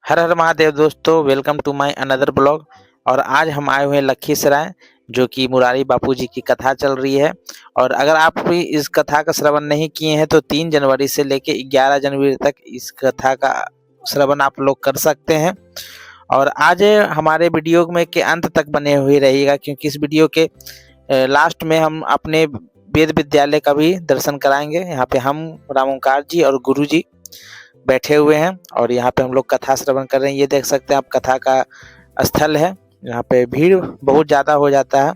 हर हर महादेव दोस्तों, welcome to my another blog. और आज हम आए हुए हैं लखीसराय, जो कि मुरारी बापू जी की कथा चल रही है। और अगर आप भी इस कथा का श्रवण नहीं किए हैं तो 3 जनवरी से लेके 11 जनवरी तक इस कथा का श्रवण आप लोग कर सकते हैं। और आज हमारे वीडियो में के अंत तक बने हुए रहिएगा, क्योंकि इस वीडियो के लास्ट में हम अपने वेद विद्यालय का भी दर्शन कराएंगे। यहाँ पे हम राम ओंकार जी और गुरु जी बैठे हुए हैं और यहाँ पे हम लोग कथा श्रवण कर रहे हैं। ये देख सकते हैं आप, कथा का स्थल है। यहाँ पे भीड़ बहुत ज़्यादा हो जाता है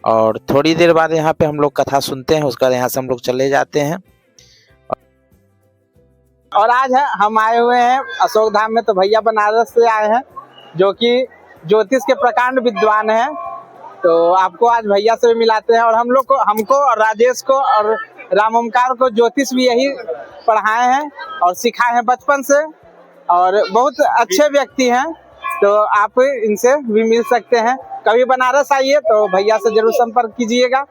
और थोड़ी देर बाद यहाँ पे हम लोग कथा सुनते हैं, उसके बाद यहाँ से हम लोग चले जाते हैं। और आज हम आए हुए हैं अशोक धाम में। तो भैया बनारस से आए हैं, जो कि ज्योतिष के प्रकांड विद्वान हैं। तो आपको आज भैया से भी मिलाते हैं। और हमको और राजेश को और राम ओंकार को ज्योतिष भी यही पढ़ाए हैं और सिखाए हैं बचपन से, और बहुत अच्छे व्यक्ति हैं। तो आप इनसे भी मिल सकते हैं। कभी बनारस आइए तो भैया से जरूर संपर्क कीजिएगा।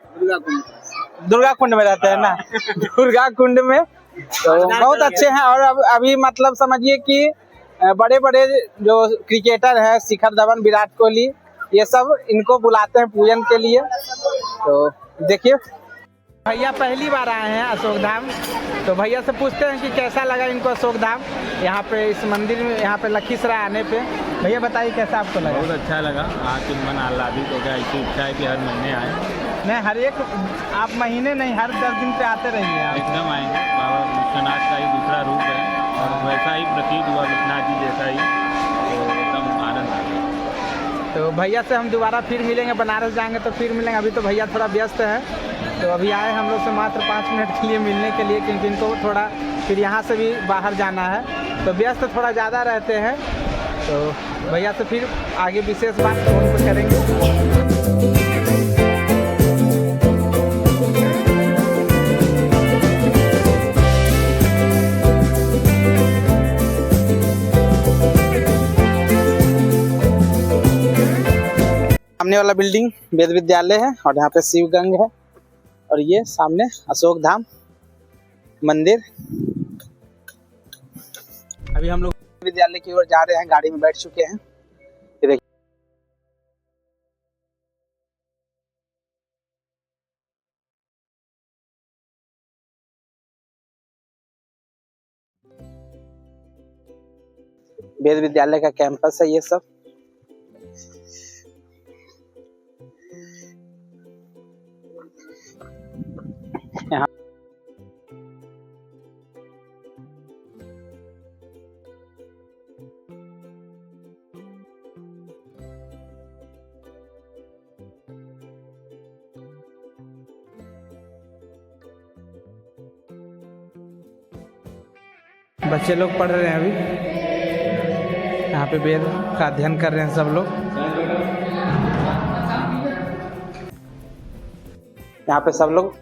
दुर्गा कुंड में रहते हैं ना दुर्गा कुंड में। तो बहुत अच्छे हैं। और अभी मतलब समझिए कि बड़े बड़े जो क्रिकेटर हैं, शिखर धवन, विराट कोहली, ये सब इनको बुलाते हैं पूजन के लिए। तो देखिए, भैया पहली बार आए हैं अशोक धाम। तो भैया से पूछते हैं कि कैसा लगा इनको अशोक धाम, यहाँ पे इस मंदिर में, यहाँ पे लखीसराय आने पे। भैया बताइए कैसा आपको लगा? बहुत अच्छा लगा। आके मन आह्लादित हो गया। ऐसी इच्छा है कि हर महीने आए। नहीं, हर एक आप महीने नहीं, हर 10 दिन पे आते रहिए आप। एकदम आएंगे। बाबा विश्वनाथ का ही दूसरा रूप है और वैसा ही प्रतीत हुआ, विश्वनाथ जी जैसा ही। तो एकदम आनंद आ गया। तो भैया से हम दोबारा फिर मिलेंगे, बनारस जाएंगे तो फिर मिलेंगे। अभी तो भैया थोड़ा व्यस्त है, तो अभी आए हम लोग से मात्र 5 मिनट के लिए मिलने के लिए, क्योंकि इनको थोड़ा फिर यहाँ से भी बाहर जाना है। तो व्यस्त थोड़ा ज़्यादा रहते हैं। तो भैया से फिर आगे विशेष बात फोन पर करेंगे। सामने वाला बिल्डिंग वेद विद्यालय है और यहाँ पे शिव गंग है। और ये सामने अशोक धाम मंदिर। अभी हम लोग विद्यालय की ओर जा रहे हैं, गाड़ी में बैठ चुके हैं। ये देखिए, वेद विद्यालय का कैंपस है ये सब। यहाँ बच्चे लोग पढ़ रहे हैं अभी। यहाँ पे वेद का अध्ययन कर रहे हैं सब लोग। यहाँ पे सब लोग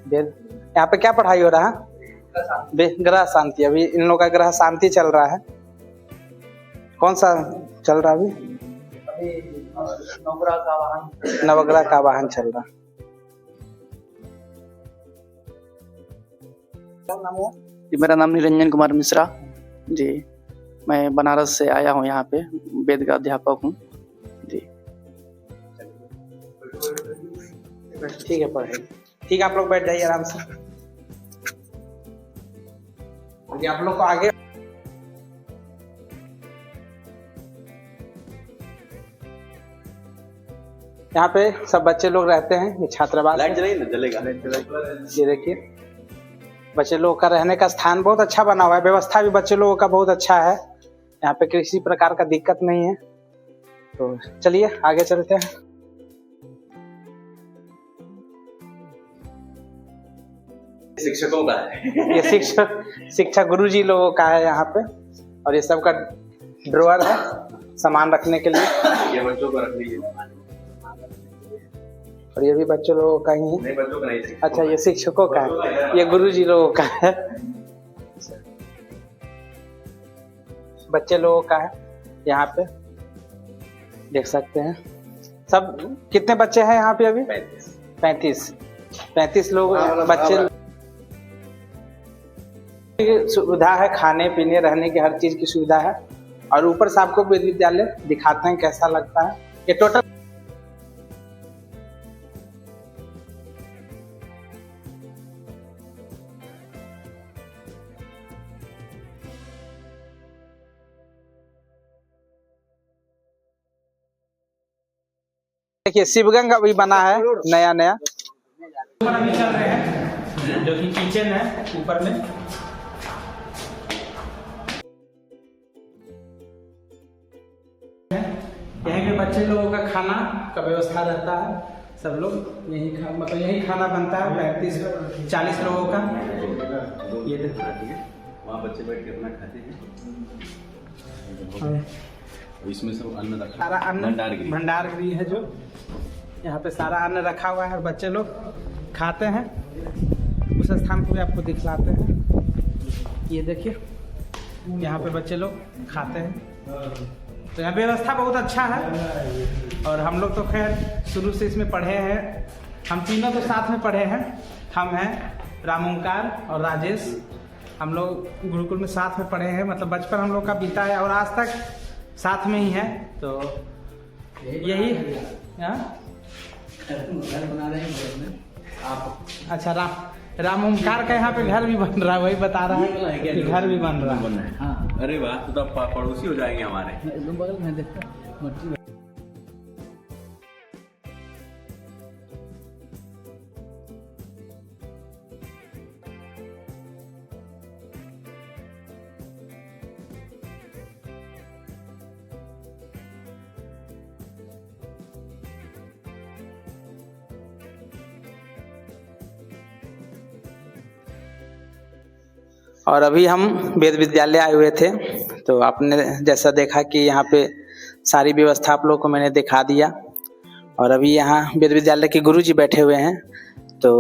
वेद, यहाँ पे क्या पढ़ाई हो रहा है? ग्रह शांति। अभी इन लोगों का ग्रह शांति चल रहा है। कौन सा चल रहा है अभी? नवग्रह का वाहन चल रहा है। मेरा नाम निरंजन कुमार मिश्रा जी। मैं बनारस से आया हूँ, यहाँ पे वेद का अध्यापक हूँ जी। ठीक है, पढ़ाई ठीक है। आप लोग बैठ जाइए आराम से। आप लोग को आगे यहाँ पे सब बच्चे लोग रहते हैं। ये छात्रावास है। ये देखिए, बच्चे लोगों का रहने का स्थान बहुत अच्छा बना हुआ है। व्यवस्था भी बच्चे लोगों का बहुत अच्छा है। यहाँ पे किसी प्रकार का दिक्कत नहीं है। तो चलिए आगे चलते हैं। शिक्षकों का है ये शिक्षक गुरु जी लोगों का है यहाँ पे। और ये सब का ड्रॉअर है सामान रखने के लिए। ये बच्चों को रख लीजिए। और ये भी बच्चों लोगों का ही है। नहीं, बच्चों का नहीं। अच्छा, ये शिक्षकों का है, ये गुरु जी लोगों का है, बच्चे लोगों का है। यहाँ पे देख सकते हैं सब। कितने बच्चे हैं यहाँ पे अभी? 35 लोग बच्चे। सुविधा है, खाने पीने रहने की हर चीज की सुविधा है। और ऊपर से आपको वेद विद्यालय दिखाते हैं कैसा लगता है। ये टोटल देखिए शिवगंगा भी बना है नया नया। ऊपर अभी चल रहे हैं जो कि किचन है ऊपर में। यहाँ पे बच्चे लोगों का खाना का व्यवस्था रहता है, सब लोग मतलब यही खाना बनता है 35-40 लोगों का। ये देखिए वहाँ बच्चे बैठ के अपना खाते हैं। इसमें सब अन्न रखा, सारा अन्न भंडार गृह है जो यहाँ पे सारा अन्न रखा हुआ है और बच्चे लोग खाते हैं। उस स्थान को भी आपको दिखलाते हैं। ये देखिए यहाँ पे बच्चे लोग खाते हैं। तो यहाँ व्यवस्था बहुत अच्छा है और हम लोग तो खैर शुरू से इसमें पढ़े हैं। हम तीनों तो साथ में पढ़े हैं। हम हैं राम ओंकार और राजेश। हम लोग गुरुकुल में साथ में पढ़े हैं, मतलब बचपन हम लोग का बीता है और आज तक साथ में ही है। तो यही घर बना रहे हैं आप। अच्छा राम ओंकार का यहाँ पे घर भी बन रहा है, वही बता रहा है कि घर भी बन रहा है। हाँ। अरे वाह, तो आप पड़ोसी हो जाएंगे हमारे। बगल में देखो और अभी हम वेद विद्यालय आए हुए थे तो आपने जैसा देखा कि यहाँ पे सारी व्यवस्था आप लोग को मैंने दिखा दिया। और अभी यहाँ वेद विद्यालय के गुरुजी बैठे हुए हैं तो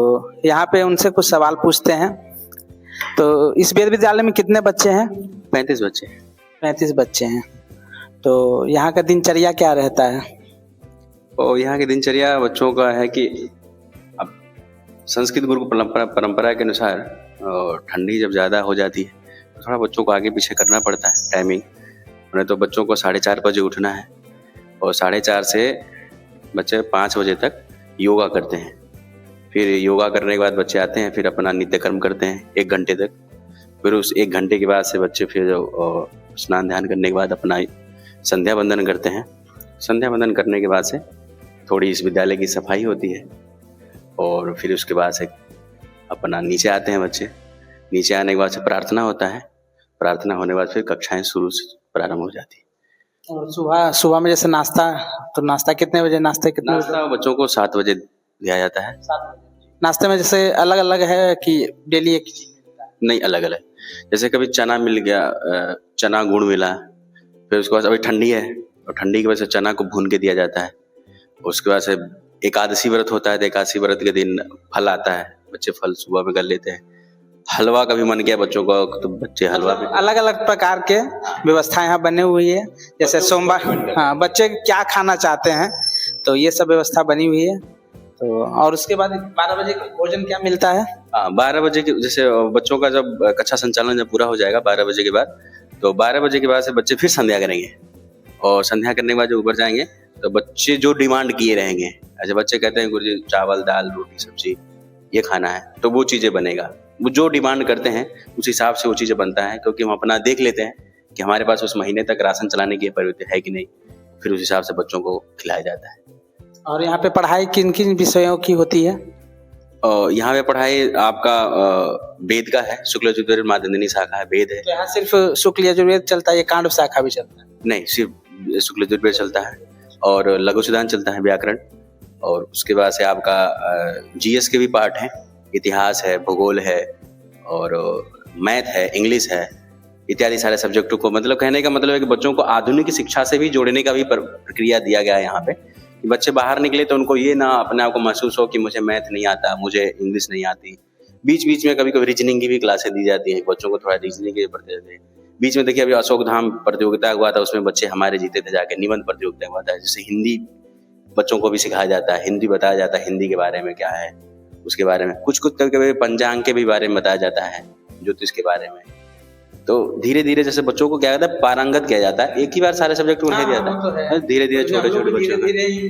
यहाँ पे उनसे कुछ सवाल पूछते हैं। तो इस वेद विद्यालय में कितने बच्चे हैं? 35 बच्चे। 35 बच्चे हैं। तो यहाँ का दिनचर्या क्या रहता है? और यहाँ की दिनचर्या बच्चों का है कि अब संस्कृत गुरु परंपरा के अनुसार ठंडी जब ज़्यादा हो जाती है तो थोड़ा बच्चों को आगे पीछे करना पड़ता है टाइमिंग। उन्हें तो बच्चों को 4:30 बजे उठना है और 4:30 से बच्चे 5 बजे तक योगा करते हैं। फिर योगा करने के बाद बच्चे आते हैं, फिर अपना नित्य कर्म करते हैं 1 घंटे तक। फिर उस 1 घंटे के बाद से बच्चे फिर स्नान ध्यान करने के बाद अपना संध्या वंदन करते हैं। संध्या वंदन करने के बाद से थोड़ी इस विद्यालय की सफाई होती है और फिर उसके बाद से अपना नीचे आते हैं बच्चे। नीचे आने के बाद से प्रार्थना होता है। प्रार्थना होने के बाद फिर कक्षाएं शुरू से प्रारंभ हो जाती है। और सुबह में जैसे नाश्ता, तो नाश्ता कितने बजे? नाश्ता बच्चों को 7 बजे दिया जाता है। 7 बजे। नाश्ते में जैसे अलग अलग है कि डेली एक? नहीं, अलग अलग। जैसे कभी चना मिल गया, चना गुड़ मिला, फिर उसके बाद अभी ठंडी है और ठंडी की वजह से चना को भून के दिया जाता है। उसके बाद से एकादशी व्रत होता है तो एकादशी व्रत के दिन फल आता है, बच्चे फल सुबह में कर लेते हैं। हलवा का भी मन किया बच्चों को तो बच्चे हलवा भी। अलग अलग प्रकार के व्यवस्था यहाँ बनी हुई है। जैसे सोमवार, हाँ, बच्चे क्या खाना चाहते हैं तो ये सब व्यवस्था बनी हुई है। तो और उसके बाद 12 बजे भोजन क्या मिलता है? 12 बजे के, जैसे बच्चों का जब कक्षा संचालन जब पूरा हो जाएगा 12 बजे के बाद, तो 12 बजे के बाद से बच्चे फिर संध्या करेंगे और संध्या करने के बाद जब ऊपर जाएंगे तो बच्चे जो डिमांड किए रहेंगे, ऐसे बच्चे कहते हैं गुरुजी चावल दाल रोटी सब्जी ये खाना है, तो वो चीज़ें बनेगा। वो जो डिमांड करते हैं उस हिसाब से वो चीज़ें बनता है, क्योंकि हम अपना देख लेते हैं कि हमारे पास उस महीने तक राशन चलाने की प्रवृत्ति है कि नहीं, फिर उस हिसाब से बच्चों को खिलाया जाता है। और यहाँ पे पढ़ाई किन किन विषयों की होती है? यहाँ पे पढ़ाई आपका वेद का है, शुक्ल यजुर्वेद माध्यंदिनी शाखा है, वेद है। तो यहाँ सिर्फ शुक्ल यजुर्वेद चलता है या कांड शाखा भी चलता है? नहीं, सिर्फ शुक्ल यजुर्वेद चलता है और लघु सिद्धांत चलता है, व्याकरण। और उसके बाद से आपका जीएस के भी पार्ट हैं, इतिहास है, भूगोल है और मैथ है, इंग्लिश है, इत्यादि सारे सब्जेक्टों को, मतलब कहने का मतलब है कि बच्चों को आधुनिक शिक्षा से भी जोड़ने का भी प्रक्रिया दिया गया है यहाँ पे। कि बच्चे बाहर निकले तो उनको ये ना अपने आप को महसूस हो कि मुझे मैथ नहीं आता, मुझे इंग्लिश नहीं आती। बीच बीच में कभी कभी रीजनिंग की भी क्लासें दी जाती हैं, बच्चों को थोड़ा रीजनिंग के पढ़ते रहते हैं। बीच में देखिए अभी अशोक धाम प्रतियोगिता हुआ था, उसमें बच्चे हमारे जीते थे जाके। निबंध प्रतियोगिता हुआ था, जैसे हिंदी बच्चों को भी सिखाया जाता है, हिंदी बताया जाता है, हिंदी के बारे में क्या है उसके बारे में। कुछ कभी पंचांग के भी बारे में बताया जाता है, ज्योतिष के बारे में। तो धीरे धीरे जैसे बच्चों को क्या कहता है पारंगत किया जाता है, एक ही बार सारे सब्जेक्ट उन्हें दिया जाता है, धीरे धीरे छोटे छोटे बच्चों को। धीरे ही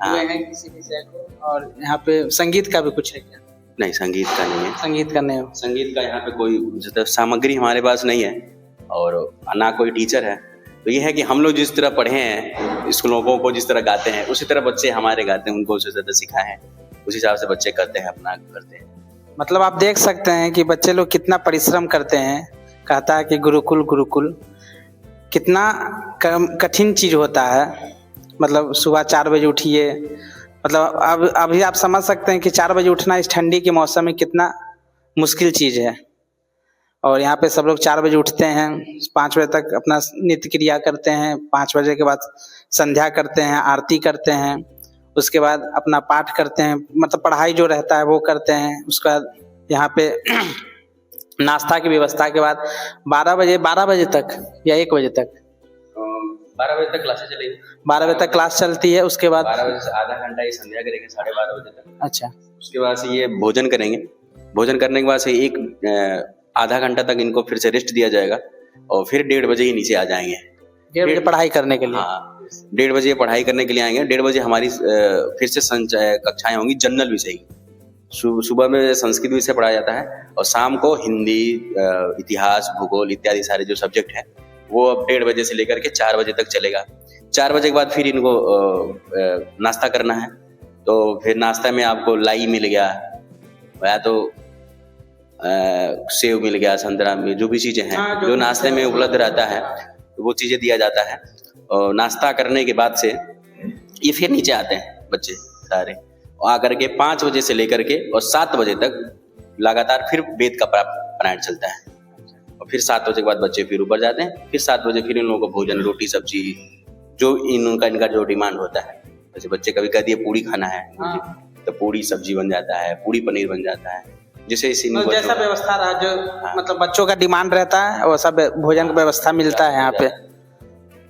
हुए हैं किसी विषय को। और यहाँ पे संगीत का भी कुछ है क्या? नहीं, संगीत का नहीं है। संगीत का नहीं हो। संगीत का यहाँ पे कोई मतलब सामग्री हमारे पास नहीं है और ना कोई टीचर है। तो ये है कि हम लोग जिस तरह पढ़े हैं, स्कूलों को जिस तरह गाते हैं उसी तरह बच्चे हमारे गाते हैं, उनको उसी तरह सिखाए हैं, उसी हिसाब से बच्चे करते हैं, अपना करते हैं। मतलब आप देख सकते हैं कि बच्चे लोग कितना परिश्रम करते हैं। कहता है कि गुरुकुल गुरुकुल कितना कठिन चीज होता है। मतलब सुबह 4 बजे उठिए, मतलब अब अभी आप समझ सकते हैं कि 4 बजे उठना इस ठंडी के मौसम में कितना मुश्किल चीज है। और यहाँ पे सब लोग 4 बजे उठते हैं, 5 बजे तक अपना नित्य क्रिया करते हैं, 5 बजे के बाद संध्या करते हैं, आरती करते हैं, उसके बाद अपना पाठ करते हैं, मतलब पढ़ाई जो रहता है वो करते हैं। उसके बाद यहाँ पे नाश्ता की व्यवस्था के बाद 12 बजे तक या 1 बजे तक 12 बजे तक क्लासेस चलेगी। 12 बजे तक क्लास चलती है। उसके बाद 12 बजे से आधा घंटा ये संध्या करेंगे, 12:30 बजे तक। अच्छा, उसके उसके बाद से ये भोजन करेंगे। भोजन करने के बाद से एक आधा घंटा तक इनको फिर से रेस्ट दिया जाएगा और फिर 1:30 बजे ही नीचे आ जाएंगे। 1:30 बजे पढ़ाई करने के लिए। हाँ, 1:30 बजे पढ़ाई करने के लिए आएंगे। 1:30 बजे हमारी फिर से कक्षाएं होंगी जनरल विषय की। सुबह में संस्कृत विषय पढ़ाया जाता है और शाम को हिंदी, इतिहास, भूगोल इत्यादि सारे जो सब्जेक्ट हैं वो अब 1:30 बजे से लेकर के 4 बजे तक चलेगा। 4 बजे के बाद फिर इनको नाश्ता करना है। तो फिर नाश्ता में आपको लाई मिल गया या तो सेव मिल गया, संतरा में जो भी चीजें हैं जो नाश्ते में उपलब्ध रहता है तो वो चीजें दिया जाता है। और नाश्ता करने के बाद से ये फिर नीचे आते हैं बच्चे सारे, आकर के 5 बजे से लेकर के और 7 बजे तक लगातार फिर वेद का परायण चलता है। और फिर 7 बजे के बाद बच्चे फिर ऊपर जाते हैं। फिर 7 बजे फिर इन लोगों को भोजन, रोटी, सब्जी जो इनका जो डिमांड होता है, जैसे बच्चे कभी कह दिए पूड़ी खाना है तो पूड़ी सब्जी बन जाता है, पूड़ी पनीर बन जाता है। जैसे जैसा व्यवस्था रहा जो मतलब बच्चों का डिमांड रहता है वैसा भोजन की व्यवस्था मिलता है यहाँ पे।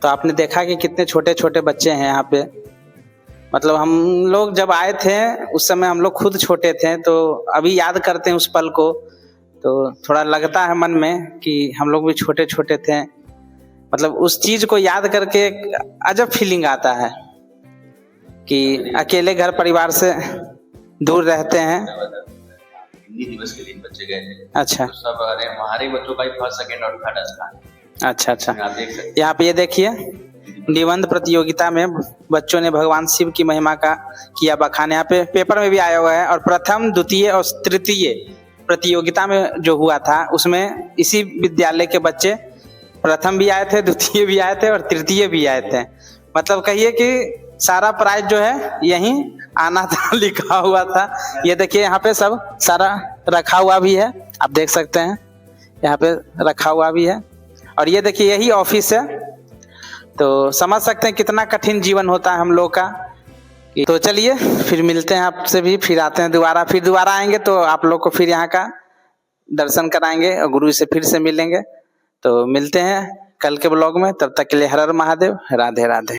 तो आपने देखा कि कितने छोटे छोटे बच्चे हैं यहाँ पे। मतलब हम लोग जब आए थे उस समय हम लोग खुद छोटे थे, तो अभी याद करते हैं उस पल को तो थोड़ा लगता है मन में कि हम लोग भी छोटे छोटे थे। मतलब उस चीज को याद करके अजब फीलिंग आता है कि अकेले घर परिवार से दूर रहते हैं। हिंदी दिवस के दिन बच्चे गए थे। अच्छा, तो सब हमारे बच्चों का ही 1st, 2nd और 3rd स्थान। अच्छा, आप देख सकते हैं। यहाँ पे ये देखिए निबंध प्रतियोगिता में बच्चों ने भगवान शिव की महिमा का किया बखान। यहाँ पे पेपर में भी आया हुआ है। और प्रथम, द्वितीय और तृतीय प्रतियोगिता में जो हुआ था उसमें इसी विद्यालय के बच्चे प्रथम भी आए थे, द्वितीय भी आए थे और तृतीय भी आए थे। मतलब कहिए कि सारा प्राइज जो है यहीं आना था, लिखा हुआ था। ये देखिए यहाँ पे सब सारा रखा हुआ भी है, आप देख सकते हैं यहाँ पे रखा हुआ भी है। और ये देखिए यही ऑफिस है। तो समझ सकते हैं कितना कठिन जीवन होता है हम लोग का। तो चलिए फिर मिलते हैं आपसे भी, फिर आते हैं दोबारा आएंगे तो आप लोग को फिर यहाँ का दर्शन कराएंगे और गुरु से फिर से मिलेंगे। तो मिलते हैं कल के ब्लॉग में, तब तक के लिए हर हर महादेव, राधे राधे।